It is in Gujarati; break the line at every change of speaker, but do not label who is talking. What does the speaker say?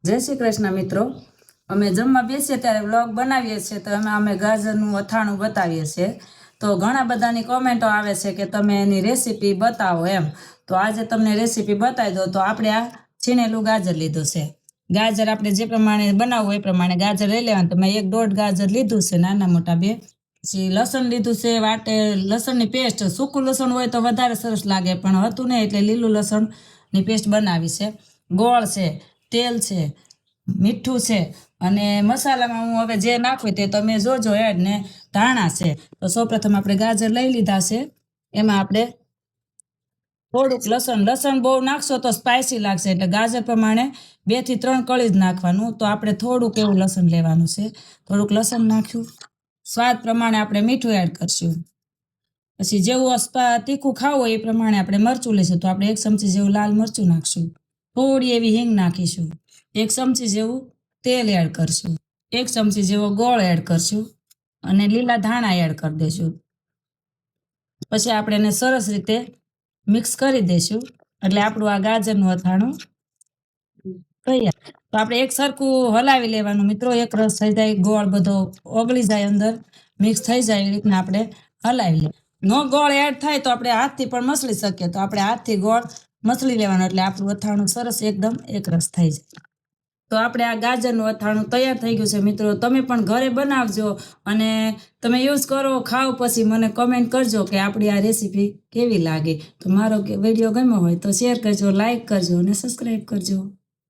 जय श्री कृष्ण मित्रों। अमे जमवा बेसीए त्यारे व्लॉग बनावीए छीए तो अमे गाजरनुं અથાણું बतावीए छीए। तो घणा बधानी कमेंटो आवे छे के तमे एनी रेसिपी बतावो एम। तो आज तमने रेसिपी बतावी दो। तो आपणे आ છીણેલું गाजर लीधुं छे। गाजर आपणे जे प्रमाणे बनावવું એ प्रमाणे गाजर लई लेवानुं। तो मैं 1.5 गाजर लीधुं छे, नाना मोटा बे। પછી લસણ લીધું છે વાટે, લસણની પેસ્ટ, સૂકું લસણ હોય તો વધારે સરસ લાગે, પણ હતું નહીં એટલે લીલું લસણની પેસ્ટ બનાવી છે। ગોળ છે, તેલ છે, મીઠું છે, અને મસાલામાં હું હવે જે નાખું તે તમે જોજો એડ ને ધાણા છે। તો સૌપ્રથમ આપણે ગાજર લઈ લીધા છે, એમાં આપણે થોડુંક લસણ બહુ નાખશો તો સ્પાઇસી લાગશે, એટલે ગાજર પ્રમાણે 2 થી 3 કળી જ નાખવાનું। તો આપણે થોડુંક એવું લસણ લેવાનું છે, થોડુંક લસણ નાખ્યું। સ્વાદ પ્રમાણે આપણે મીઠું એડ કરશું। પછી જેવું તીખું ખાવું હોય એ પ્રમાણે આપણે મરચું લઈશું। તો આપણે 1 ચમચી જેવું લાલ મરચું નાખશું। થોડી એવી હિંગ નાખીશું। 1 ચમચી જેવું તેલ એડ કરશું। 1 ચમચી જેવો ગોળ એડ કરશું અને લીલા ધાણા એડ કરી દઈશું। પછી આપણે એને સરસ રીતે મિક્સ કરી દઈશું, એટલે આપણું આ ગાજરનું અથાણું તૈયાર। તો આપણે એક સરખું હલાવી લેવાનું મિત્રો, એક રસ થઈ જાય, ગોળ બધો ઓગળી જાય, અંદર મિક્સ થઈ જાય, એ રીતના આપણે હલાવી લઈએ। નો ગોળ એડ થાય તો આપણે હાથથી પણ મસળી શકીએ। તો આપણે હાથથી ગોળ મસળી લેવાનો, એટલે આપણું અથાણું સરસ એકદમ એક રસ થઈ જાય। તો આપણે આ ગાજરનું અથાણું તૈયાર થઈ ગયું છે મિત્રો। તમે પણ ઘરે બનાવજો અને તમે યુઝ કરો, ખાઓ, પછી મને કમેન્ટ કરજો કે આપણી આ રેસીપી કેવી લાગી। તો મારો વિડીયો ગમ્યો હોય તો શેર કરજો, લાઈક કરજો અને સબસ્ક્રાઈબ કરજો।